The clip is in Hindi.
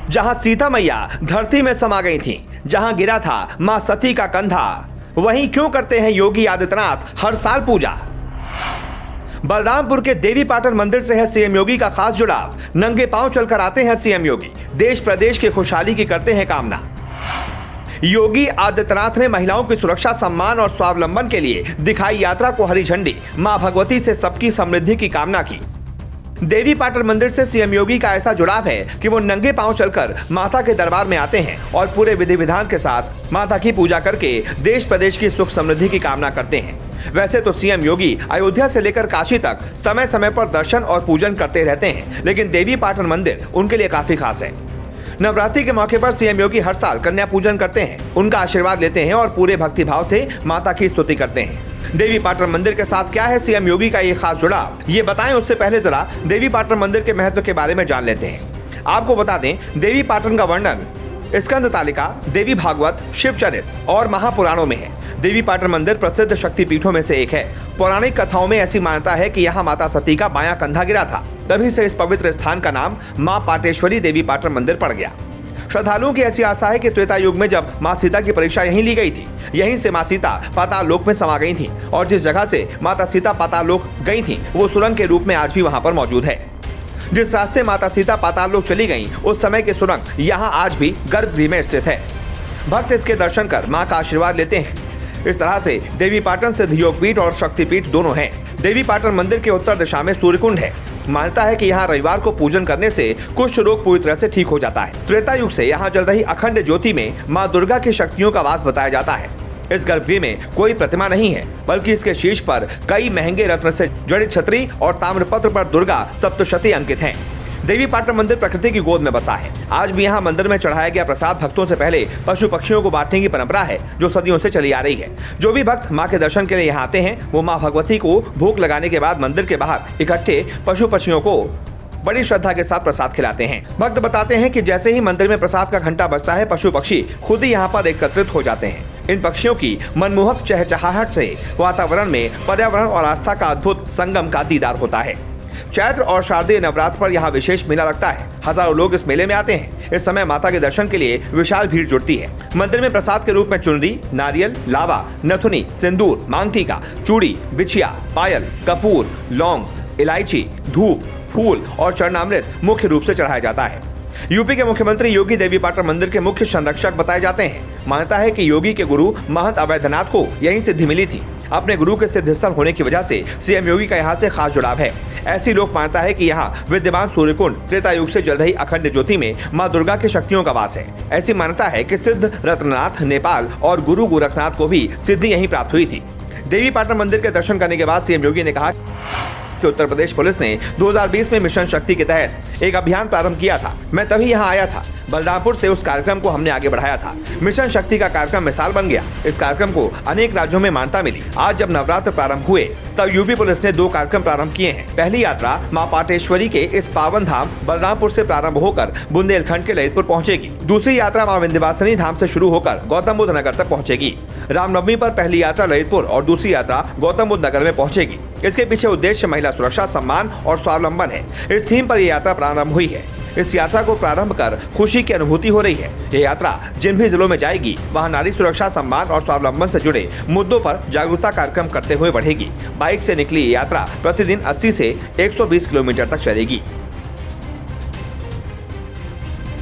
जहां सीता मैया धरती में समा गई थी, जहां गिरा था मां सती का कंधा, वहीं क्यों करते हैं योगी आदित्यनाथ हर साल पूजा। बलरामपुर के देवीपाटन मंदिर से है सीएम योगी का खास जुड़ाव। नंगे पांव चलकर आते हैं सीएम योगी, देश प्रदेश की खुशहाली की करते हैं कामना। योगी आदित्यनाथ ने महिलाओं की सुरक्षा, सम्मान और स्वावलंबन के लिए दिखाई यात्रा को हरी झंडी। मां भगवती से सबकी समृद्धि की कामना की। देवीपाटन मंदिर से सीएम योगी का ऐसा जुड़ाव है कि वो नंगे पांव चलकर माता के दरबार में आते हैं और पूरे विधि विधान के साथ माता की पूजा करके देश प्रदेश की सुख समृद्धि की कामना करते हैं। वैसे तो सीएम योगी अयोध्या से लेकर काशी तक समय समय पर दर्शन और पूजन करते रहते हैं, लेकिन देवीपाटन मंदिर उनके लिए काफी खास है। नवरात्रि के मौके पर सीएम योगी हर साल कन्या पूजन करते हैं, उनका आशीर्वाद लेते हैं और पूरे भक्तिभाव से माता की स्तुति करते हैं। देवीपाटन मंदिर के साथ क्या है सीएम योगी का ये खास जुड़ाव, ये बताएं उससे पहले जरा देवीपाटन मंदिर के महत्व के बारे में जान लेते हैं। आपको बता दें, देवीपाटन का वर्णन स्कंद तालिका, देवी भागवत, शिवचरित और महापुराणों में है। देवीपाटन मंदिर प्रसिद्ध शक्तिपीठों में से एक है। पौराणिक कथाओं में ऐसी मान्यता है कि यहाँ माता सती का बायां कंधा गिरा था, तभी से इस पवित्र स्थान का नाम मां पाटेश्वरी देवीपाटन मंदिर पड़ गया। श्रद्धालुओं की ऐसी आस्था है कि त्रेता युग में जब मां सीता की परीक्षा यहीं ली गई थी, यहीं से मां सीता पाताल लोक में समा गई थी और जिस जगह से माता सीता पाताल लोक गई थी वो सुरंग के रूप में आज भी वहां पर मौजूद है। जिस रास्ते माता सीता पाताल लोक चली गई, उस समय की सुरंग यहाँ आज भी गर्भगृह में स्थित है। भक्त इसके दर्शन कर मां का आशीर्वाद लेते हैं। इस तरह से देवीपाटन सिद्ध योगपीठ और शक्तिपीठ दोनों हैं। देवीपाटन मंदिर के उत्तर दिशा में सूर्यकुंड है। मान्यता है कि यहाँ रविवार को पूजन करने से कुष्ठ रोग पूरी तरह से ठीक हो जाता है। त्रेता युग से यहाँ जल रही अखंड ज्योति में माँ दुर्गा की शक्तियों का वास बताया जाता है। इस गर्भगृह में कोई प्रतिमा नहीं है, बल्कि इसके शीर्ष पर कई महंगे रत्न से जड़ित छतरी और ताम्रपत्र पर दुर्गा सप्तशती अंकित हैं। देवीपाटन मंदिर प्रकृति की गोद में बसा है। आज भी यहाँ मंदिर में चढ़ाया गया प्रसाद भक्तों से पहले पशु पक्षियों को बांटने की परंपरा है, जो सदियों से चली आ रही है। जो भी भक्त मां के दर्शन के लिए यहाँ आते हैं, वो मां भगवती को भोग लगाने के बाद मंदिर के बाहर इकट्ठे पशु पक्षियों को बड़ी श्रद्धा के साथ प्रसाद खिलाते हैं। भक्त बताते हैं कि जैसे ही मंदिर में प्रसाद का घंटा बजता है, पशु पक्षी खुद ही यहाँ पर एकत्रित हो जाते हैं। इन पक्षियों की मनमोहक चहचहाहट से वातावरण में पर्यावरण और आस्था का अद्भुत संगम का दीदार होता है। चैत्र और शारदीय नवरात्र पर यहाँ विशेष मेला लगता है। हजारों लोग इस मेले में आते हैं। इस समय माता के दर्शन के लिए विशाल भीड़ जुटती है। मंदिर में प्रसाद के रूप में चुनरी, नारियल, लावा, नथुनी, सिंदूर, मांग टीका, चूड़ी, बिछिया, पायल, कपूर, लौंग, इलायची, धूप, फूल और चरणामृत मुख्य रूप से चढ़ाया जाता है। यूपी के मुख्यमंत्री योगी देवीपाटन मंदिर के मुख्य संरक्षक बताए जाते हैं। मान्यता है कि योगी के गुरु महंत अवैधनाथ को यही सिद्धि मिली थी। अपने गुरु के सिद्ध स्थल होने की वजह से सीएम योगी का यहाँ से खास जुड़ाव है। ऐसी लोक मान्यता है कि यहाँ विद्यमान सूर्यकुंड त्रेता युग से जल रही अखंड ज्योति में मां दुर्गा की शक्तियों का वास है। ऐसी मान्यता है कि सिद्ध रत्ननाथ नेपाल और गुरु गोरखनाथ को भी सिद्धि यहीं प्राप्त हुई थी। देवीपाटन मंदिर के दर्शन करने के बाद सीएम योगी ने कहा कि उत्तर प्रदेश पुलिस ने 2020 में मिशन शक्ति के तहत एक अभियान प्रारंभ किया था। मैं तभी यहाँ आया था। बलरामपुर से उस कार्यक्रम को हमने आगे बढ़ाया था। मिशन शक्ति का कार्यक्रम मिसाल बन गया। इस कार्यक्रम को अनेक राज्यों में मान्यता मिली। आज जब नवरात्र प्रारंभ हुए, तब यूपी पुलिस ने 2 कार्यक्रम प्रारंभ किए हैं। पहली यात्रा मां पाटेश्वरी के इस पावन धाम बलरामपुर से प्रारंभ होकर बुंदेलखंड के ललितपुर पहुंचेगी। दूसरी यात्रा मां विंध्यवासिनी धाम से शुरू होकर गौतम बुद्ध नगर तक पहुंचेगी। रामनवमी पर पहली यात्रा ललितपुर और दूसरी यात्रा गौतम बुद्ध नगर में पहुंचेगी। इसके पीछे उद्देश्य महिला सुरक्षा, सम्मान और स्वावलंबन है। इस थीम पर यह यात्रा प्रारंभ हुई है। इस यात्रा को प्रारंभ कर खुशी की अनुभूति हो रही है। ये यात्रा जिन भी जिलों में जाएगी, वहां नारी सुरक्षा, सम्मान और स्वावलंबन से जुड़े मुद्दों पर जागरूकता कार्यक्रम करते हुए बढ़ेगी। बाइक से निकली ये यात्रा प्रतिदिन 80 से 120 किलोमीटर तक चलेगी।